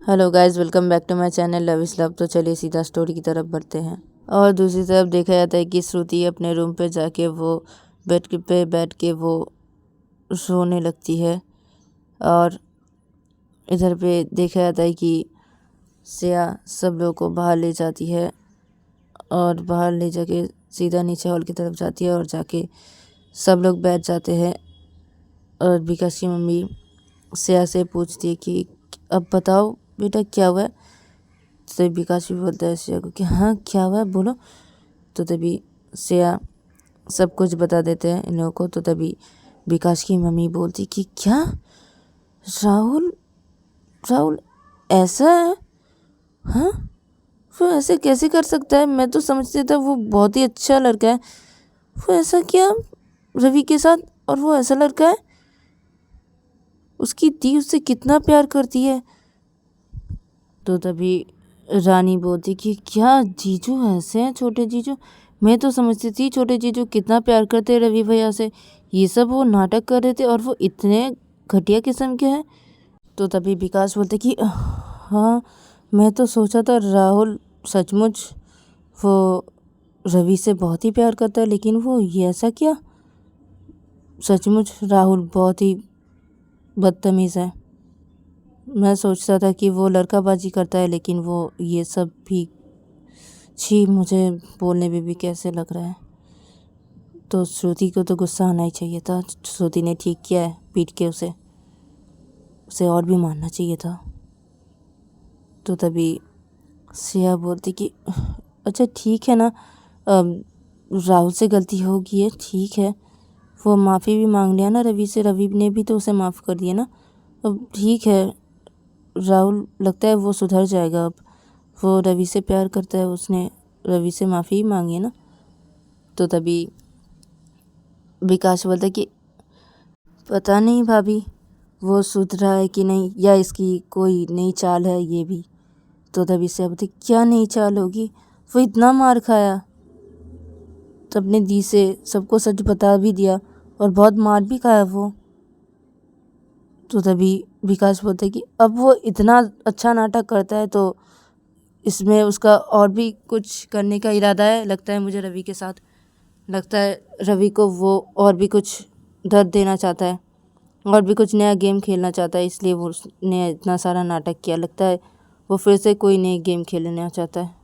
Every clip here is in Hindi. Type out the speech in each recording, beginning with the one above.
Hello guys, welcome back to my channel love is love. तो चलिए सीधा स्टोरी की तरफ बढ़ते हैं। और दूसरी तरफ देखा जाता है कि श्रुति अपने रूम पे जाके वो बेड पे बैठ के वो सोने लगती है। और इधर पे देखा जाता है कि श्रेया सब लोगों को बाहर ले जाती है और बाहर ले जाके सीधा नीचे हॉल की तरफ जाती है और जाके सब लोग बैठ जाते हैं। और विकास की मम्मी श्रेया से पूछती है कि अब बताओ बेटा क्या हुआ है। तो विकास भी बोलता है श्रेया को कि हाँ क्या हुआ है बोलो। तो तभी श्रेया सब कुछ बता देते हैं इन लोगों को। तो तभी विकास की मम्मी बोलती कि क्या राहुल राहुल ऐसा है? हाँ, वो ऐसे कैसे कर सकता है? मैं तो समझती था वो बहुत ही अच्छा लड़का है। वो ऐसा किया रवि के साथ और वो ऐसा लड़का है? उसकी दी उससे कितना प्यार करती है। तो तभी रानी बोलती कि क्या जीजू ऐसे हैं? छोटे जीजू, मैं तो समझती थी छोटे जीजू कितना प्यार करते हैं रवि भैया से। ये सब वो नाटक कर रहे थे और वो इतने घटिया किस्म के हैं। तो तभी विकास बोलते कि हाँ, मैं तो सोचा था राहुल सचमुच वो रवि से बहुत ही प्यार करता है, लेकिन वो ये ऐसा किया। सचमुच राहुल बहुत ही बदतमीज़ है। मैं सोचता था कि वो लड़काबाजी करता है, लेकिन वो ये सब भी छी, मुझे बोलने में भी कैसे लग रहा है। तो श्रुति को तो गुस्सा आना ही चाहिए था। श्रुति ने ठीक किया है पीट के उसे और भी मारना चाहिए था। तो तभी श्रेया बोलती कि अच्छा ठीक है ना, राहुल से गलती हो गई है, ठीक है। वो माफ़ी भी मांग लिया ना रवि से, रवि ने भी तो उसे माफ़ कर दिया ना। अब ठीक है, राहुल लगता है वो सुधर जाएगा। अब वो रवि से प्यार करता है, उसने रवि से माफ़ी ही मांगी है ना। तो तभी विकास बोलता है कि पता नहीं भाभी वो सुधरा है कि नहीं, या इसकी कोई नई चाल है ये भी। तो तभी से बोलती क्या नई चाल होगी? वो इतना मार खाया तो अपने दी से सबको सच बता भी दिया और बहुत मार भी खाया वो। तो तभी विकास बोलता है कि अब वो इतना अच्छा नाटक करता है तो इसमें उसका और भी कुछ करने का इरादा है लगता है मुझे रवि के साथ। लगता है रवि को वो और भी कुछ दर्द देना चाहता है और भी कुछ नया गेम खेलना चाहता है, इसलिए वो उसने इतना सारा नाटक किया। लगता है वो फिर से कोई नई गेम खेलना चाहता है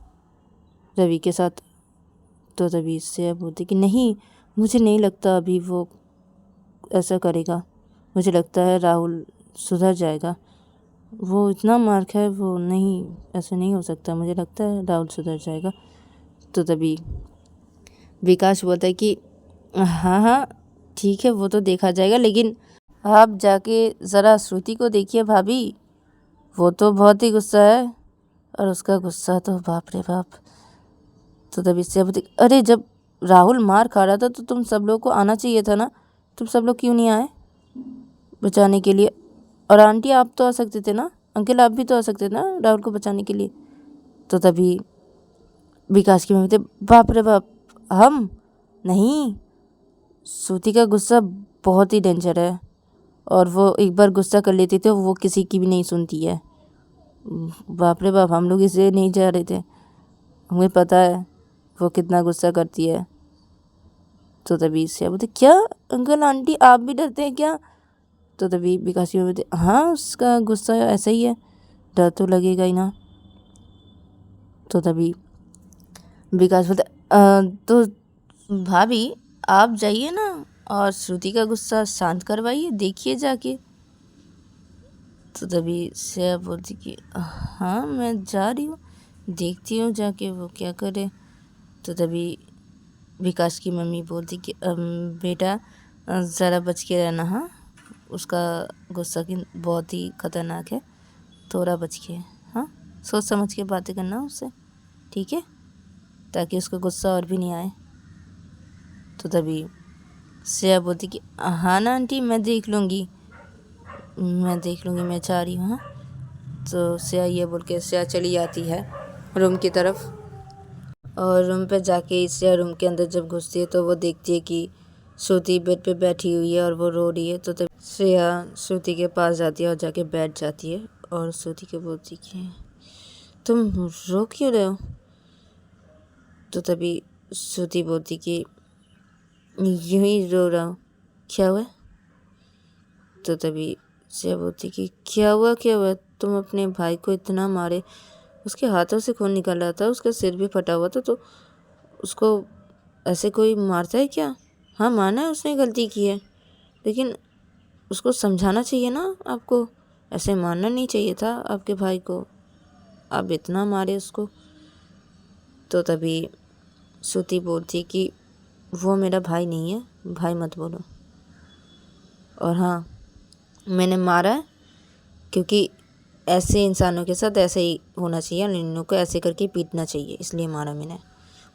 रवि के साथ। तो तभी इससे बोलती कि नहीं, मुझे नहीं लगता अभी वो ऐसा करेगा। मुझे लगता है राहुल सुधर जाएगा। वो इतना मार खाए, वो नहीं, ऐसा नहीं हो सकता। मुझे लगता है राहुल सुधर जाएगा। तो तभी विकास बोलता है कि हाँ हाँ ठीक है, वो तो देखा जाएगा, लेकिन आप जाके ज़रा श्रुति को देखिए भाभी, वो तो बहुत ही गुस्सा है। और उसका गुस्सा तो बाप रे बाप। तो तभी इससे बोलती अरे जब राहुल मार खा रहा था तो तुम सब लोग को आना चाहिए था ना, तुम सब लोग क्यों नहीं आए बचाने के लिए? और आंटी आप तो आ सकते थे ना, अंकल आप भी तो आ सकते थे ना राहुल को बचाने के लिए। तो तभी विकास की मम्मी थे बाप रे बाप, हम नहीं। श्रुति का गुस्सा बहुत ही डेंजर है और वो एक बार गुस्सा कर लेती तो वो किसी की भी नहीं सुनती है। बाप रे बाप, हम लोग इसे नहीं जा रहे थे, हमें पता है वो कितना गुस्सा करती है। तो तभी इससे बोलते क्या अंकल आंटी आप भी डरते हैं क्या? तो तभी विकास की मम्मी बोलते हाँ, उसका गुस्सा ऐसा ही है, डर तो लगेगा ही ना। तो तभी विकास बोलते तो भाभी आप जाइए ना और श्रुति का गुस्सा शांत करवाइए, देखिए जाके। तो तभी श्रेया बोलती कि हाँ मैं जा रही हूँ, देखती हूँ जाके वो क्या करे। तो तभी विकास की मम्मी बोलती कि बेटा ज़रा बच के रहना। हाँ, उसका गुस्सा की बहुत ही ख़तरनाक है, थोड़ा बच के। हाँ, सोच समझ के बातें करना उससे, ठीक है, ताकि उसका गुस्सा और भी नहीं आए। तो तभी श्रेया बोलती कि हाँ ना आंटी, मैं देख लूँगी, मैं जा रही हूँ। हाँ। तो श्रेया ये बोल के श्रेया चली जाती है रूम की तरफ। और रूम पे जाके श्रेया रूम के अंदर जब घुसती है तो वो देखती है कि श्रुति बेड पे बैठी हुई है और वो रो रही है। तो तब श्रेया श्रुति के पास जाती है और जाके बैठ जाती है और श्रुति को बोलती कि तुम रो क्यों रहे हो। तो तभी श्रुति बोलती कि यूं ही रो रहा हूँ, क्या हुआ। तो तभी श्रेया बोलती कि क्या हुआ, तुम अपने भाई को इतना मारे, उसके हाथों से खून निकल रहा था, उसका सिर भी फटा हुआ था, तो उसको ऐसे कोई मारता है क्या। हाँ माना है उसने गलती की है, लेकिन उसको समझाना चाहिए ना, आपको ऐसे मारना नहीं चाहिए था आपके भाई को, आप इतना मारे उसको। तो तभी श्रुति बोलती कि वो मेरा भाई नहीं है, भाई मत बोलो। और हाँ, मैंने मारा है क्योंकि ऐसे इंसानों के साथ ऐसे ही होना चाहिए, इन को ऐसे करके पीटना चाहिए, इसलिए मारा मैंने।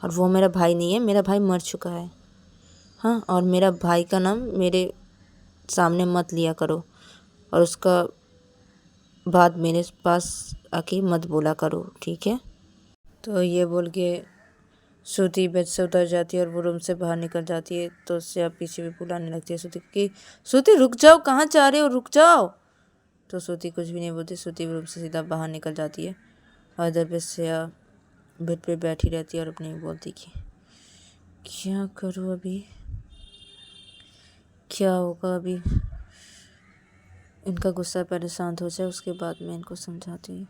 और वो मेरा भाई नहीं है, मेरा भाई मर चुका है। हाँ, और मेरा भाई का नाम मेरे सामने मत लिया करो, और उसका बात मेरे पास आके मत बोला करो, ठीक है। तो ये बोल के श्रुति बेड से उतर जाती है और वो रूम से बाहर निकल जाती है। तो उससे आप पीछे भी बुलाने लगती है श्रुति कि श्रुति रुक जाओ, कहाँ जा रहे हो, रुक जाओ। तो श्रुति कुछ भी नहीं बोलती, श्रुति रूम से सीधा बाहर निकल जाती है। और इधर पे श्रेया बेड पे बैठी रहती है और अपनी बोलती कि क्या करूँ अभी, क्या होगा अभी। इनका गुस्सा पहले शांत हो जाए, उसके बाद मैं इनको समझाती हूँ।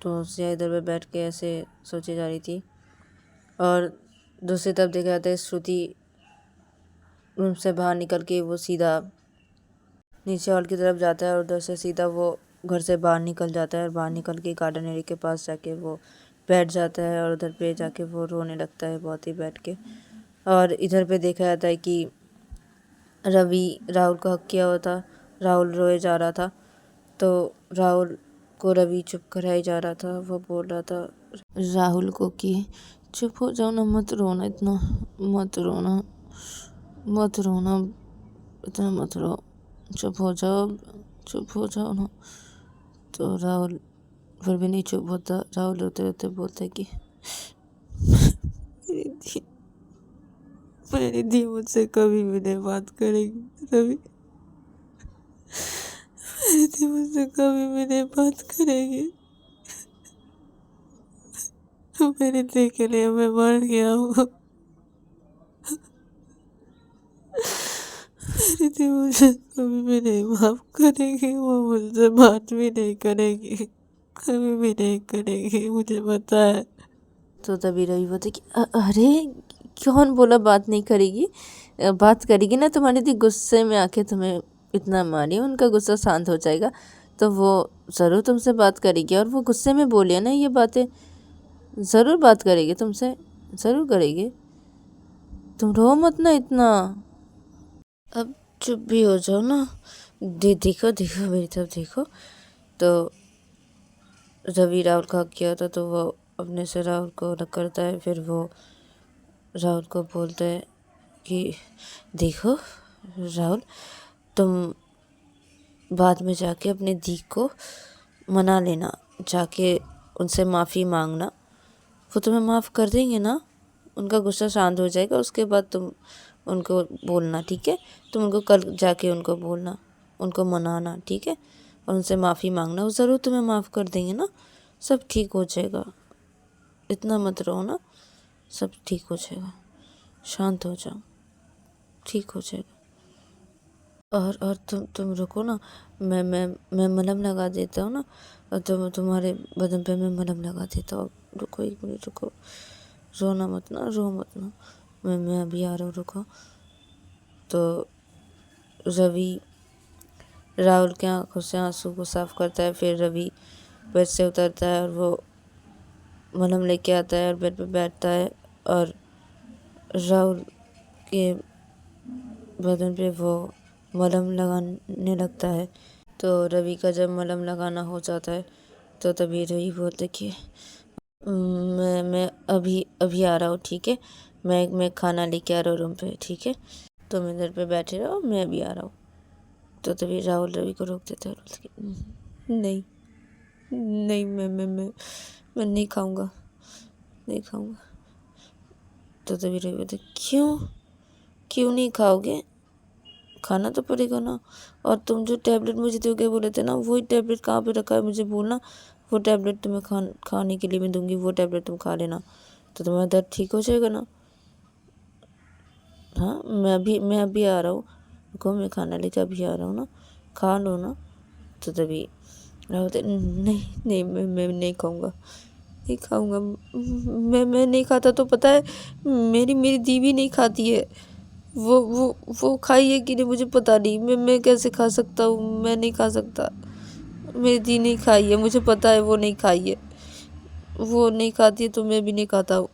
तो श्रेया इधर पे बैठ के ऐसे सोची जा रही थी, और दूसरी तरफ देखा जाता है श्रुति रूम से बाहर निकल के वो सीधा नीचे हॉल की तरफ जाता है, और उधर से सीधा वो घर से बाहर निकल जाता है, और बाहर निकल के गार्डन एरिया के पास जाके वो बैठ जाता है, और उधर पे जाके वो रोने लगता है बहुत ही बैठ के। और इधर पे देखा जाता है कि रवि राहुल का हक किया हुआ था, राहुल रोए जा रहा था, तो राहुल को रवि चुप कराई जा रहा था। वो बोल रहा था राहुल को कि चुप हो जाओ ना, मत रोना इतना, मत रोना, मत रोना, इतना मत रो, चुप हो जाओ, चुप हो जाओ ना। तो राहुल फिर भी नहीं चुप होता। राहुल रोते रोते बोलता है कि मेरी दी मुझसे कभी भी नहीं बात करेगी, रवि मेरी दी मुझसे कभी भी नहीं बात करेगी, मेरी दी के लिए मैं मर गया हूँ, मेरी दी मुझे कभी भी नहीं माफ करेगी, वो मुझसे बात भी नहीं करेगी, कभी भी नहीं करेगी, मुझे पता है। तो तभी रवि बोलते कि अरे कौन बोला बात नहीं करेगी, बात करेगी ना, तुम्हारी दी गुस्से में आके तुम्हें इतना मारी, उनका गुस्सा शांत हो जाएगा तो वो ज़रूर तुमसे बात करेगी। और वो गुस्से में बोले ना ये बातें, ज़रूर बात करेगी तुमसे, ज़रूर करेगी, तुम रो मत ना इतना, अब चुप भी हो जाओ ना। देखो देखो मेरी तरफ देखो। तो रवि राहुल का हक किया था, तो वो अपने से राहुल को अलग करता है। फिर वो राहुल को बोलता है कि देखो राहुल, तुम बाद में जाके अपने दी को मना लेना, जाके उनसे माफ़ी मांगना, वो तुम्हें माफ़ कर देंगे ना, उनका गुस्सा शांत हो जाएगा, उसके बाद तुम उनको बोलना, ठीक है। तुम उनको कल जाके उनको बोलना, उनको मनाना, ठीक है, और उनसे माफ़ी मांगना, वो ज़रूर तुम्हें माफ़ कर देंगे ना, सब ठीक हो जाएगा, इतना मत रहो ना, सब ठीक हो जाएगा, शांत हो जाओ, ठीक हो जाएगा। और तुम रुको ना, मैं मलहम लगा देता हूँ ना, और तुम्हारे बदन पे मैं मलहम लगा देता हूँ। रुको एक मिनट, रुको, रोना मत ना, रो मत ना, मैं अभी आ रहा हूँ, रुको। तो रवि राहुल के आंखों से आंसू को साफ करता है। फिर रवि बेड से उतरता है और वो मलहम लेके आता है और बेड पे बैठता है, और राहुल के बदन पे वो मलहम लगाने लगता है। तो रवि का जब मलहम लगाना हो जाता है, तो तभी रवि बोलते कि मैं अभी अभी आ रहा हूँ, ठीक है, मैं खाना लेके आ रहा हूँ रूम पे, ठीक है, तुम इधर पे बैठे रहो, मैं अभी आ रहा हूँ। तो तभी राहुल रवि को रोक देता है और बोलता है कि नहीं नहीं, मैं नहीं खाऊंगा, नहीं खाऊंगा। तो तभी रवि बोलता है क्यों, क्यों नहीं खाओगे, खाना तो पड़ेगा ना। और तुम जो टैबलेट मुझे दे के बोले थे ना, वही टैबलेट कहाँ पे रखा है मुझे बोलना, वो टैबलेट तुम्हें खाने के लिए मैं दूंगी, वो टैबलेट तुम खा लेना तो तुम्हारा दर्द ठीक हो जाएगा ना। हाँ मैं अभी आ रहा हूँ, रुको मैं खाना लेकर अभी आ रहा हूँ ना, खा लो ना। तो तभी राहुल बोलते नहीं नहीं मैं नहीं खाऊंगा, नहीं खाऊंगा। मैं नहीं खाता तो पता है मेरी मेरी दी भी नहीं खाती है। वो खाई है कि नहीं मुझे पता नहीं, मैं कैसे खा सकता हूँ, मैं नहीं खा सकता। मेरी दी नहीं खाई है, मुझे पता है वो नहीं खाई है, वो नहीं खाती है तो मैं भी नहीं खाता हूँ।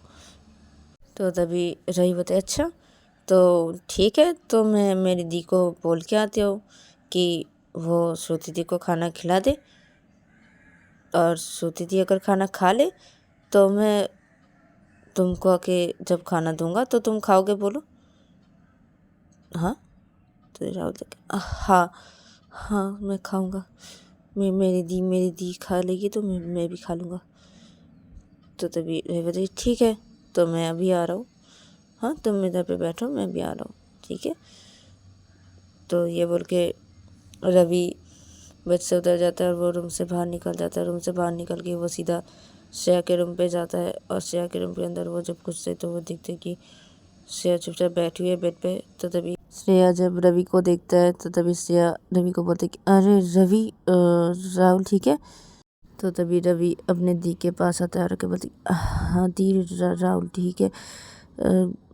तो तभी रही बताए अच्छा तो ठीक है, तो मैं मेरी दी को बोल के आती हूँ कि वो श्रुति दी को खाना खिला दे, और श्रुति दी अगर खाना खा ले तो मैं तुमको आके जब खाना दूंगा तो तुम खाओगे, बोलो हाँ। तो राहुल हाँ हाँ मैं खाऊंगा, मेरी दी खा लेगी तो मैं भी खा लूँगा। तो तभी बताइए ठीक है, तो मैं अभी आ रहा हूँ, हाँ तुम इधर पे बैठो मैं भी आ रहा हूँ, ठीक है। तो ये बोल के रवि बेड से उतर जाता है और वो रूम से बाहर निकल जाता है। रूम से बाहर निकल के वो सीधा श्रेया के रूम पे जाता है, और श्रेया के रूम के अंदर वो जब घुसते तो वो देखते कि श्रेया चुपचाप बैठी हुई है बेड पे। तो तभी श्रेया जब रवि को देखता है तो तभी श्रेया रवि को बोलती कि अरे रवि राहुल ठीक है। तो तभी रवि अपने दी के पास आता है और के बोलती हाँ दी राहुल ठीक है।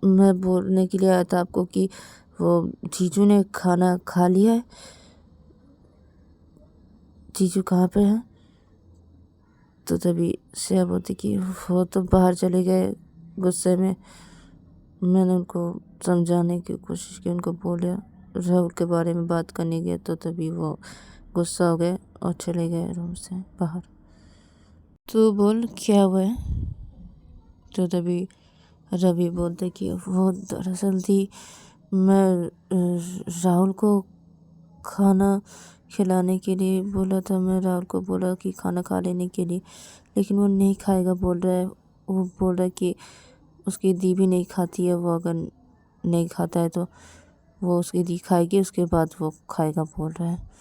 मैं बोलने के लिए आया था आपको कि वो जीजू ने खाना खा लिया है। जीजू कहाँ पे है? तो तभी श्रेया बोलती कि वो तो बाहर चले गए गुस्से में। मैंने उनको समझाने की कोशिश की, उनको बोला राहुल के बारे में बात करने गए, तो तभी वो गुस्सा हो गए और चले गए रूम से बाहर। तो बोल क्या हुआ है? तो तभी रवि बोलते कि वो दरअसल थी मैं राहुल को खाना खिलाने के लिए बोला था, मैं राहुल को बोला कि खाना खा लेने के लिए, लेकिन वो नहीं खाएगा बोल रहा है। वो बोल रहा है कि उसकी दी भी नहीं खाती है, वो अगर नहीं खाता है तो वो उसकी दी खाएगी उसके बाद वो खाएगा बोल रहा है।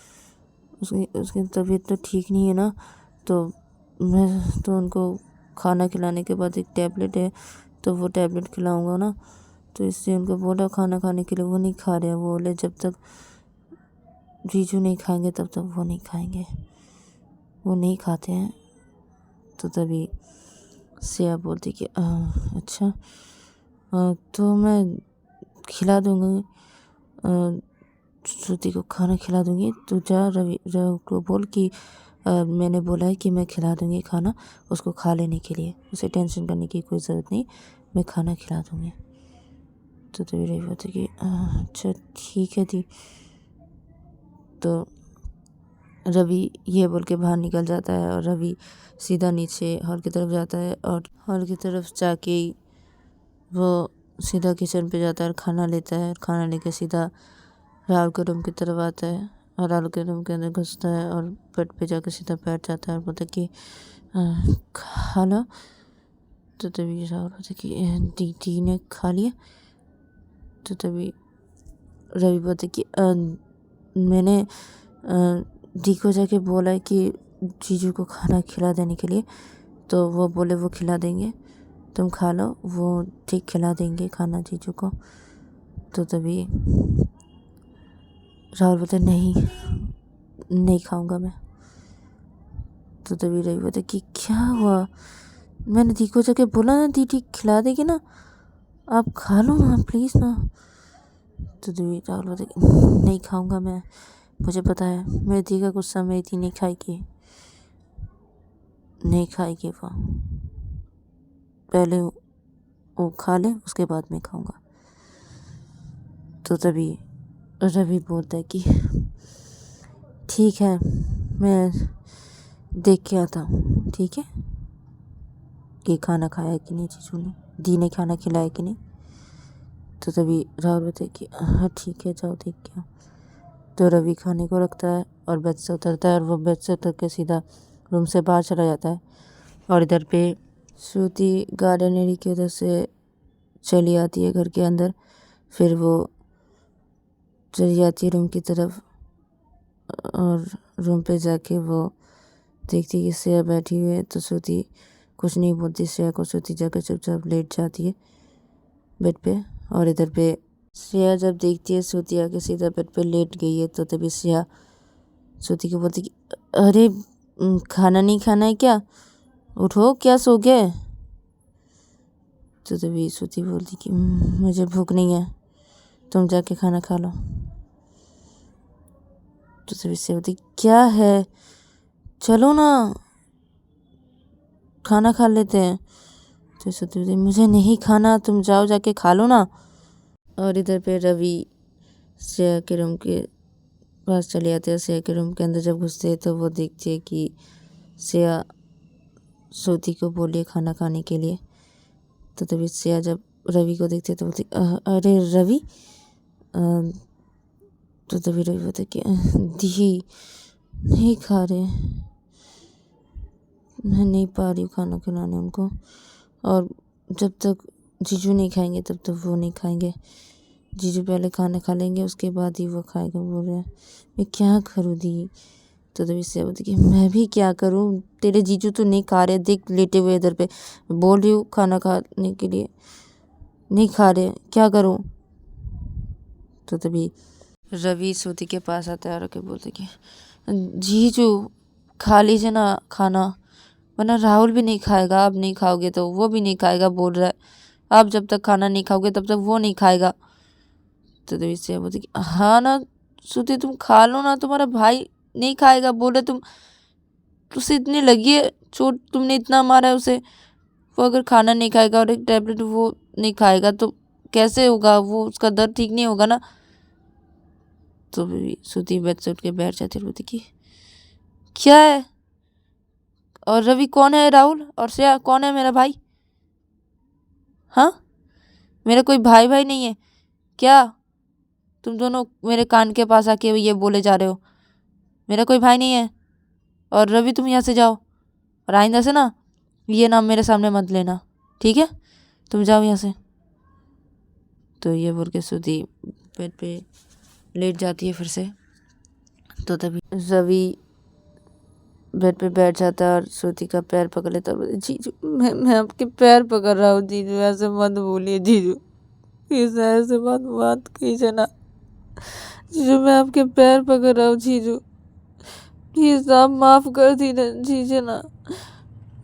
उसकी उसकी तबीयत तो ठीक नहीं है ना, तो मैं तो उनको खाना खिलाने के बाद एक टैबलेट है तो वो टैबलेट खिलाऊंगा ना, तो इससे उनको बोला खाना खाने के लिए, वो नहीं खा रहे। वो बोले जब तक जीजू नहीं खाएंगे तब तक वो नहीं खाएंगे, वो नहीं खाते हैं। तो तभी श्रेया बोलती कि अच्छा तो मैं खिला दूँगी, श्रुति को खाना खिला दूँगी। तो जा रवि को बोल कि मैंने बोला है कि मैं खिला दूँगी खाना उसको खा लेने के लिए, उसे टेंशन करने की कोई ज़रूरत नहीं, मैं खाना खिला दूँगी। तो तभी रवि बोलती कि अच्छा ठीक है दी। तो रवि ये बोल के बाहर निकल जाता है और रवि सीधा नीचे हॉल की तरफ जाता है, और हॉल की तरफ जाके वो सीधा किचन पे जाता है और खाना लेता है। खाना लेके सीधा राहुल के रूम की तरफ आता है और राहुल के रूम के अंदर घुसता है और बेड पे जाकर सीधा बैठ जाता है और बोलता कि खा लो। तो तभी राहुल बोलता कि दी ने खा लिया। तो तभी रवि बोलता कि मैंने दी को जाके बोला है कि जीजू को खाना खिला देने के लिए, तो वो बोले वो खिला देंगे, तुम खा लो, वो ठीक खिला देंगे खाना जीजू को। तो तभी राहुल बोलते नहीं खाऊंगा मैं। तो तभी रवि बोलते कि क्या हुआ, मैंने दी को जाके बोला ना दी ठीक खिला देगी ना, आप खा लो ना प्लीज़ ना। तो तभी राहुल बोलते नहीं खाऊंगा मैं, मुझे पता है मेरी दी का गुस्सा मेरी दी नहीं खाएगी वो, पहले वो खा ले उसके बाद मैं खाऊंगा। तो तभी रवि बोलता है कि ठीक है मैं देख के आता हूँ, ठीक है कि खाना खाया कि नहीं जीजू ने, दी ने खाना खिलाया कि नहीं। तो तभी राहुल बोलते कि हाँ ठीक है जाओ देख के आओ। तो रवि खाने को रखता है और बेड से उतरता है और वो बेड से उतर के सीधा रूम से बाहर चला जाता है। और इधर पे श्रुति गार्डन एरिया की उधर से चली आती है घर के अंदर। फिर वो चली जाती है रूम की तरफ और रूम पे जाके वो देखती है कि श्रेया बैठी हुई है। तो श्रुति कुछ नहीं बोलती श्रेया को। श्रुति जाकर चुपचाप लेट जाती है बेड पे। और इधर पे श्रेया जब देखती है श्रुति आके सीधा बेड पे लेट गई है, तो तभी श्रेया श्रुति को बोलती कि अरे खाना नहीं खाना है क्या? उठो, क्या सो गए? तो तभी श्रुति बोलती कि मुझे भूख नहीं है, तुम जाके खाना खा लो। तो तभी श्रेया बोलती क्या है, चलो ना खाना खा लेते हैं। तो श्रुति बोलती मुझे नहीं खाना, तुम जाओ जाके खा लो ना। और इधर पे रवि श्रेया के रूम के पास चले जाते हैं। श्रेया के रूम के अंदर जब घुसते हैं तो वो देखते हैं कि श्रेया श्रुति को बोलिए खाना खाने के लिए। तो तभी श्रेया जब रवि को देखते तो बोलती अरे रवि। तो तभी रवि बोलते कि दी नहीं खा रहे, मैं नहीं पा रही हूँ खाना खिलाने उनको, और जब तक जीजू नहीं खाएंगे तब तक वो नहीं खाएंगे। जीजू पहले खाना खा लेंगे उसके बाद ही वो खाएगा बोल रहे हैं। मैं क्या करूँ दी? तो तभी से बोलती कि मैं भी क्या करूँ, तेरे जीजू तो नहीं खा रहे, देख लेटे हुए इधर पे, बोल रही हूँ खाना खाने के लिए, नहीं खा रहे, क्या करूँ? तो तभी रवि श्रुति के पास आता है और आके बोलते कि जीजू खा लीजिए ना खाना, वरना राहुल भी नहीं खाएगा, आप नहीं खाओगे तो वो भी नहीं खाएगा बोल रहा है, आप जब तक खाना नहीं खाओगे तब तक वो नहीं खाएगा। तो तभी से बोलती कि हाँ ना श्रुति तुम खा लो ना, तुम्हारा भाई नहीं खाएगा बोल रहे, तुम उसे इतनी लगी है चोट, तुमने इतना मारा है उसे, वो अगर खाना नहीं खाएगा और एक टैबलेट वो नहीं खाएगा तो कैसे होगा, वो उसका दर्द ठीक नहीं होगा ना। तो भी श्रुति बेड से उठ के बैठ जाती है, बोलती कि क्या है, और रवि कौन है, राहुल और श्रेया कौन है, मेरा भाई? हाँ, मेरा कोई भाई भाई नहीं है क्या? तुम दोनों मेरे कान के पास आके ये बोले जा रहे हो मेरा कोई भाई नहीं है। और रवि तुम यहाँ से जाओ, और आइंदा से ना ये नाम मेरे सामने मत लेना, ठीक है? तुम जाओ यहाँ से। तो ये बोल के श्रुति बेड पे लेट जाती है फिर से। तो तभी रवि बेड पे बैठ जाता है और श्रुति का पैर पकड़ लेता है और जीजू मैं आपके पैर पकड़ रहा हूँ जीजू, ऐसे मत बोलिए जीजू, प्लीज ऐसे मत कीजिए ना जीजू, मैं आपके पैर पकड़ रहा हूँ जीजू, प्लीज आप माफ कर दीजिए ना,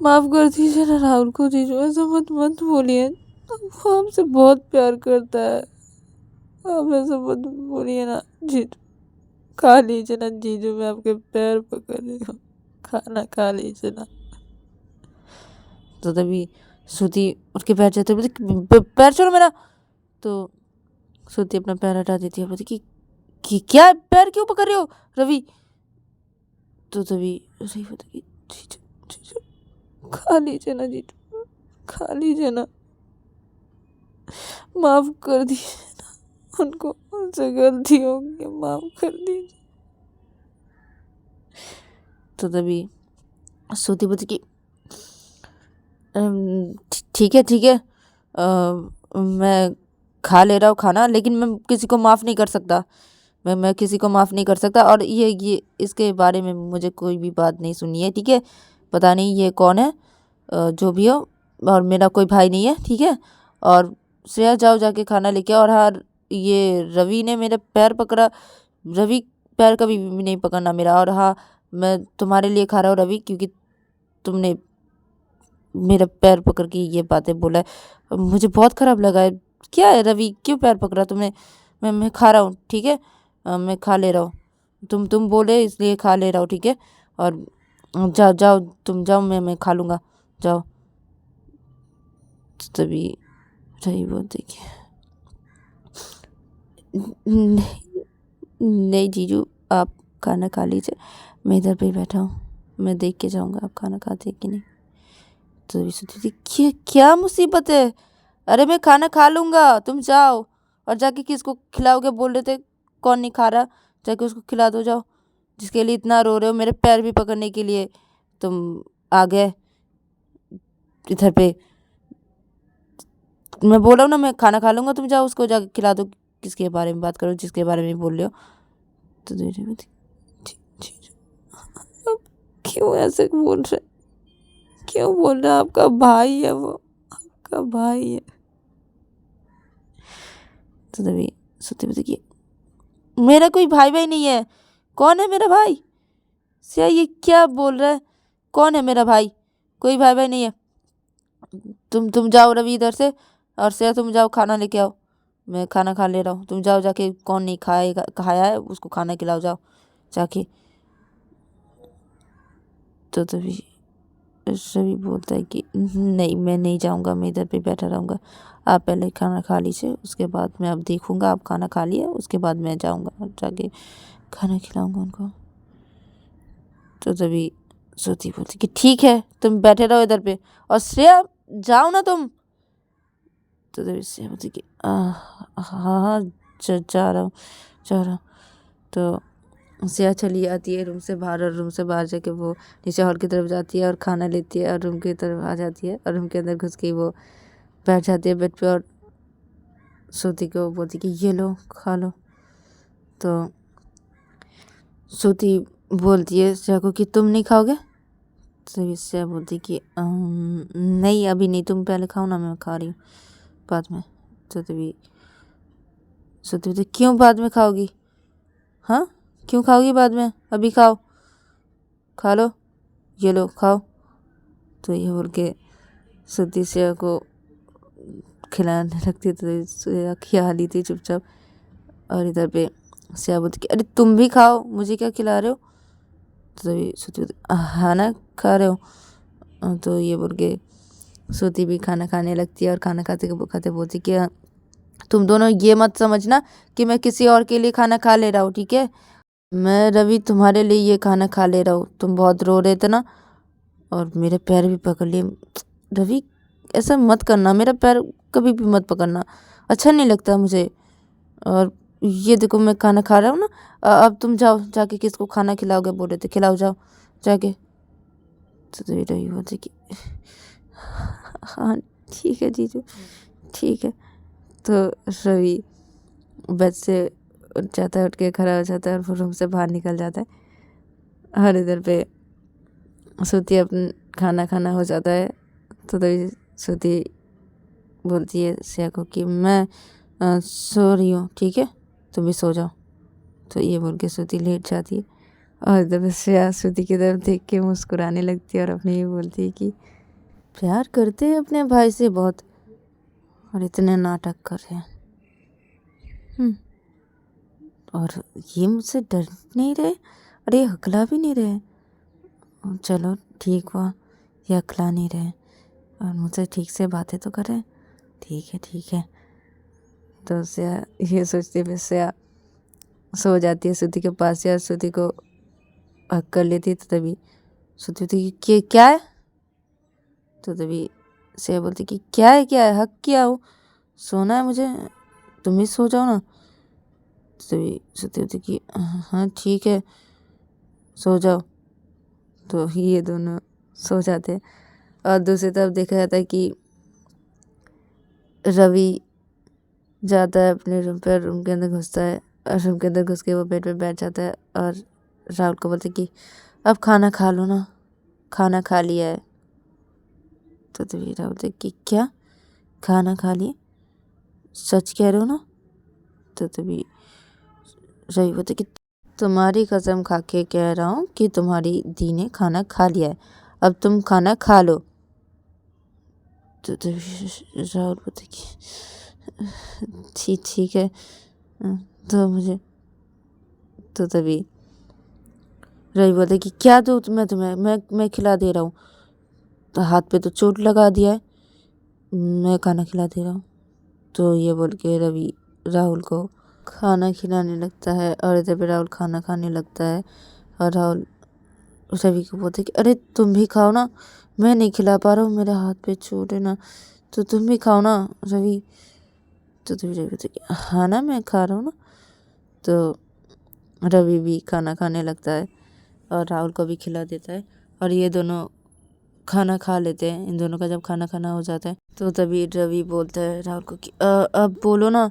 माफ कर दीजिए ना राहुल को जीजू, ऐसा मत बोलिए, वो हमसे बहुत प्यार करता है, आप ऐसा मत बोलिए ना जीजू, खा लीजिए ना जीजू, मैं आपके पैर पकड़ रही हूँ, खाना खा लीजिए ना। तो तभी श्रुति उठ के बैठ जाती है, पैर छोड़ो मेरा। तो श्रुति अपना पैर हटा देती है, बोलती कि क्या पैर क्यों पकड़ रहे हो रवि? तो तभी रवि बोलता कि जीजू जीजू खा लीजिए ना जीजू, खा लीजिए ना, माफ कर दीजिए ना उनको, उनसे गलती हो गई, माफ कर दीजिए। तो तभी श्रुति बोलती कि ठीक है, मैं खा ले रहा हूँ खाना, लेकिन मैं किसी को माफ़ नहीं कर सकता, मैं किसी को माफ़ नहीं कर सकता, और ये इसके बारे में मुझे कोई भी बात नहीं सुनी है, ठीक है? पता नहीं ये कौन है, जो भी हो, और मेरा कोई भाई नहीं है, ठीक है? और श्रेया जाओ जाके खाना लेके आओ। और हाँ, ये रवि ने मेरा पैर पकड़ा, रवि पैर कभी भी नहीं पकड़ना मेरा। और हाँ, मैं तुम्हारे लिए खा रहा हूँ रवि, क्योंकि तुमने मेरा पैर पकड़ के ये बातें बोला है, मुझे बहुत ख़राब लगा है। क्या है रवि, क्यों पैर पकड़ा तुमने? मैं खा रहा हूँ, ठीक है? मैं खा ले रहा हूँ, तुम बोले इसलिए खा ले रहा हूँ, ठीक है? और जाओ जाओ तुम जाओ, मैं खा लूँगा, जाओ। तभी रवि बोलते कि नहीं नहीं जीजू, आप खाना खा लीजिए, मैं इधर पे ही बैठा हूँ, मैं देख के जाऊँगा आप खाना खाते कि नहीं। तो भी सोचती थी क्या मुसीबत है, अरे मैं खाना खा लूँगा, तुम जाओ, और जाके किसको खिलाओगे बोल रहे थे, कौन नहीं खा रहा, जाके उसको खिला दो जाओ, जिसके लिए इतना रो रहे हो, मेरे पैर भी पकड़ने के लिए तुम आ गए इधर पे। मैं बोल रहा हूँ ना मैं खाना खा लूँगा, तुम जाओ उसको जाके खिला दो, किसके बारे में बात करो, जिसके बारे में बोल रहे हो। तो रवि बोलती अब क्यों ऐसे बोल रहे, क्यों बोल रहा, आपका भाई है वो, आपका भाई है। तो रवि सोते बोलती कि मेरा कोई भाई भाई नहीं है, कौन है मेरा भाई? सिया ये क्या बोल रहा है, कौन है मेरा भाई? कोई भाई भाई नहीं है। तुम जाओ रवि इधर से, और सिया तुम जाओ खाना लेके आओ, मैं खाना खा ले रहा हूँ। तुम जाओ जाके, कौन नहीं खाया है उसको खाना खिलाओ, जाओ जाके। तो तभी रवि बोलता है कि नहीं मैं नहीं जाऊँगा, मैं इधर पे बैठा रहूँगा, आप पहले खाना खा लीजिए, उसके बाद मैं अब देखूँगा। आप खाना खा लिए उसके बाद मैं जाऊँगा, जाके खाना खिलाऊँगा उनको। तो तभी श्रुति बोलती कि ठीक है तुम बैठे रहो इधर पे, और श्रेया जाओ ना तुम। तो तभी श्रेया बोलती कि हाँ हाँ जा रहा हूँ, जा रहा हूँ। तो श्रेया चली आती है रूम से बाहर, और रूम से बाहर जाके वो नीचे हॉल की तरफ जाती है और खाना लेती है, और रूम की तरफ आ जाती है, और रूम के अंदर घुस के वो बैठ जाती है बेड पे, और श्रुति को बोलती कि ये लो खा लो। तो श्रुति बोलती है श्रेया को कि तुम नहीं खाओगे? तो श्रेया बोलती कि नहीं अभी नहीं, तुम पहले खाओ ना, मैं खा रही हूँ बाद में। तो तभी श्रुति बोलती क्यों बाद में खाओगी, हाँ क्यों खाओगी बाद में, अभी खाओ, खा लो, ये लो खाओ। तो ये बोल के श्रुति श्रेया को खिलाने लगती, तो श्रेया खिला ली थी चुपचाप। और इधर पे श्रेया बोलती कि अरे तुम भी खाओ, मुझे क्या खिला रहे हो? तो तभी श्रुति बोलती हाँ ना खा रहे हो। तो ये बोल के श्रुति भी खाना खाने लगती है, और खाना खाते खाते बोलती कि तुम दोनों ये मत समझना कि मैं किसी और के लिए खाना खा ले रहा हूँ, ठीक है? मैं रवि तुम्हारे लिए ये खाना खा ले रहा हूँ। तुम बहुत रो रहे थे ना, और मेरे पैर भी पकड़ लिए। रवि ऐसा मत करना, मेरा पैर कभी भी मत पकड़ना, अच्छा नहीं लगता मुझे। और ये देखो मैं खाना खा रहा हूँ ना, अब तुम जाओ जाके किसको खाना खिलाओगे बोल रहे थे, खिलाओ जाओ जाके। तो रवि बोलते कि हाँ ठीक है जीजू ठीक है। तो रवि बेड से उठ जाता है, उठ के खड़ा हो जाता है, और वो रूम से बाहर निकल जाता है। और इधर पे श्रुति अपना खाना खाना हो जाता है। तो तभी श्रुति बोलती है श्रेया को कि मैं सो रही हूँ, ठीक है तुम भी सो जाओ। तो ये बोल के श्रुति लेट जाती है, और इधर पे श्रेया श्रुति की तरफ देख के मुस्कुराने लगती है, और अपने ये बोलती है कि प्यार करते हैं अपने भाई से बहुत, और इतने नाटक कर रहे हैं। और ये मुझसे डर नहीं रहे, और ये हकला भी नहीं रहे। चलो ठीक हुआ, ये हकला नहीं रहे, और मुझसे ठीक से बातें तो कर रहे हैं, ठीक है ठीक है। तो श्रेया ये सोचती है, श्रेया सो जाती है श्रुति के पास, या श्रुति को हक कर लेती है। तो तभी श्रुति बोलती कि क्या है? तो तभी श्रेया बोलती कि क्या है हक किया हो, सोना है मुझे, तुम ही सो जाओ ना। तो तभी श्रुति बोलती कि हाँ ठीक है सो जाओ। तो ये दोनों सो जाते हैं। और दूसरी तरफ देखा जाता है कि रवि जाता है अपने रूम पे, रूम के अंदर घुसता है, और रूम के अंदर घुस के वो बेड पे बैठ जाता है, और राहुल को बोलते कि अब खाना खा लो ना, खाना खा लिया है। तो तभी राहुल बोलते कि क्या खाना खा लिए, सच कह रहे हो ना? तो तभी रवि बोलते कि तुम्हारी कसम खा के कह रहा हूँ कि तुम्हारी दी ने खाना खा लिया है, अब तुम खाना खा लो। तो तभी राहुल बोलते कि ठीक है तो मुझे। तो तभी रवि बोलते कि क्या दूँ मैं तुम्हें, मैं खिला दे रहा हूँ, तो हाथ पे तो चोट लगा दिया है, मैं खाना खिला दे रहा हूँ। तो ये बोल के रवि राहुल को खाना खिलाने लगता है, और इधर पे राहुल खाना खाने लगता है। और राहुल रवि को बोलते कि अरे तुम भी खाओ ना, मैं नहीं खिला पा रहा हूँ, मेरे हाथ पे चोट है ना, तो तुम भी खाओ ना रवि। तो तभी रवि बोलते कि हाँ ना मैं खा रहा हूँ ना। तो रवि भी खाना खाने लगता है, और राहुल को भी खिला देता है, और ये दोनों खाना खा लेते हैं। इन दोनों का जब खाना खाना हो जाता है, तो तभी रवि बोलता है राहुल को कि अब बोलो ना,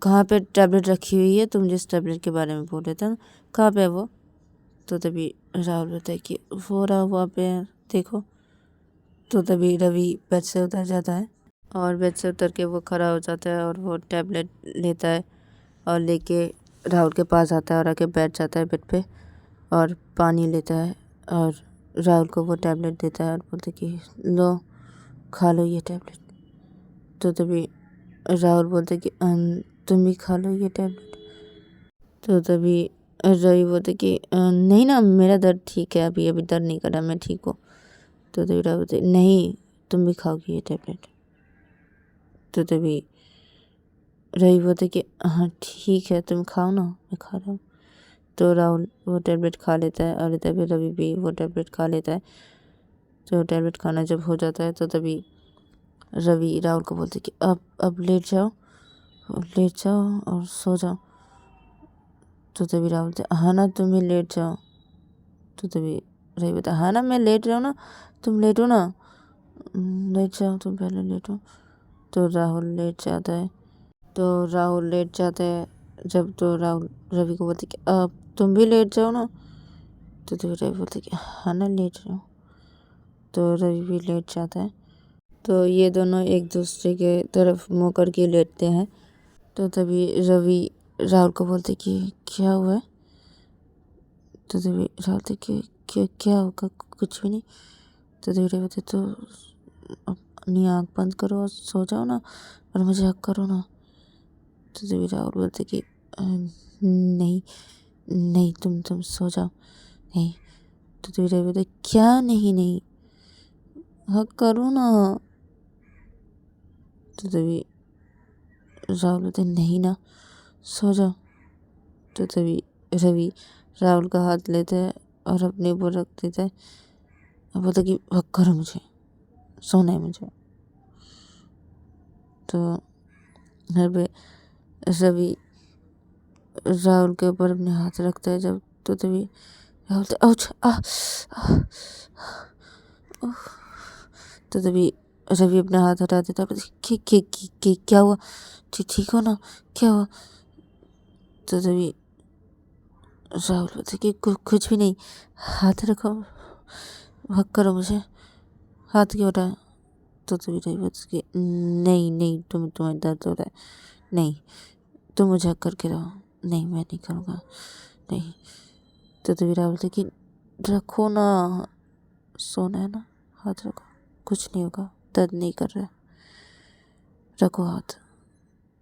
कहाँ पे टैबलेट रखी हुई है, तुम जिस टैबलेट के बारे में बोल रहे थे ना, कहाँ पे है वो? तो तभी राहुल बोलता है कि वो रहा वहाँ पे है, देखो। तो तभी रवि बेड से उतर जाता है और बेड से उतर के वो खड़ा हो जाता है और वो टैबलेट लेता है और लेके राहुल के पास आता है और आके बैठ जाता है बेड पे और पानी लेता है और राहुल को वो टैबलेट देता है और बोलते कि लो खा लो ये टैबलेट। तो तभी राहुल बोलते कि तुम भी खा लो ये टैबलेट। तो तभी रवि बोलते कि नहीं ना, मेरा दर्द ठीक है, अभी अभी दर्द नहीं कर रहा, मैं ठीक हूँ। तो तभी राहुल बोलते नहीं, तुम भी खाओगी ये टैबलेट। तो तभी रवि बोलते कि हाँ ठीक है, तुम खाओ ना, मैं खा रहा हूँ। तो राहुल वो टैबलेट खा लेता है और तभी रवि भी वो टैबलेट खा लेता है। तो टैबलेट खाना जब हो जाता है तो तभी रवि राहुल को बोलते कि अब लेट जाओ और सो जाओ। तो तभी राहुल बोलते हाँ ना, तुम ही लेट जाओ। तो तभी रवि बोलता हाँ ना, मैं लेट रहा हूँ ना, तुम लेटो ना, लेट जाओ, तुम पहले लेटो। तो राहुल लेट जाता है। जब तो राहुल रवि को बोलते कि अब तुम भी लेट जाओ ना। तो तभी रवि बोलते कि हाँ ना, लेट रहा हूँ। तो रवि भी लेट जाता है। तो ये दोनों एक दूसरे के तरफ मुँह करके लेटते हैं। तो तभी रवि राहुल को बोलते कि क्या हुआ है? तो तभी राहुल बोलते कि क्या होगा, कुछ भी नहीं। तो तभी रवि बोलते तो अपनी आँख बंद करो और सो जाओ ना और मुझे हक करो ना। तो तभी राहुल बोलते कि नहीं नहीं, तुम सो जाओ, नहीं। तो तभी रवि बोलते क्या नहीं नहीं, हक करो ना। तो तभी राहुल बोलते नहीं ना, सो जाओ। तो तभी रवि राहुल का हाथ लेता है और अपने ऊपर रख देता है और बोलता कि हक करो, मुझे सोना है मुझे। तो रवि राहुल के ऊपर अपने हाथ रखता है जब, तो तभी राहुल बोलता औच आ, आ, उफ। तो तभी रवि अपना हाथ हटा देता है, क्या हुआ, ठीक हो ना, क्या हुआ? तो तभी राहुल बोलते कि कुछ भी नहीं, हाथ रखो, हक करो मुझे, हाथ क्यों उठाया? तो तभी रवि बोलते कि नहीं नहीं, तुम्हें दर्द हो रहा है, नहीं, तुम मुझे हक करके रहो, नहीं मैं नहीं करूँगा, नहीं। तो तभी राहुल बोलते कि रखो ना, सोना है ना, हाथ रखो, कुछ नहीं होगा, दर्द नहीं कर रहा है, रखो हाथ,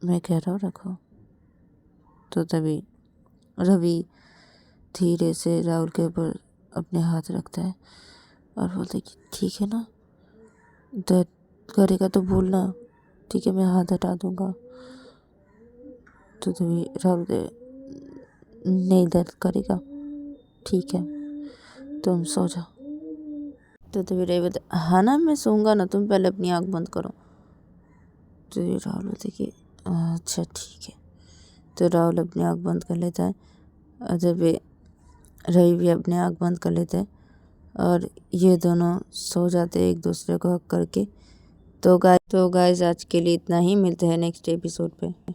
मैं कह रहा हूँ रखो। तो तभी रवि धीरे से राहुल के ऊपर अपने हाथ रखता है और बोलता है कि ठीक है ना, दर्द करेगा तो बोलना, ठीक है, मैं हाथ हटा दूंगा। तो तभी राहुल नहीं, दर्द करेगा, ठीक है, तुम सो जाओ। तो तभी रवि बोलते हाँ ना, मैं सोऊंगा ना, तुम पहले अपनी आँख बंद करो। तो ये राहुल बोलते कि अच्छा ठीक है। तो राहुल अपनी आँख बंद कर लेता है और जब रवि भी अपनी आँख बंद कर लेता है और ये दोनों सो जाते हैं एक दूसरे को हक करके। तो गाइस आज के लिए इतना ही, मिलते हैं नेक्स्ट एपिसोड पे।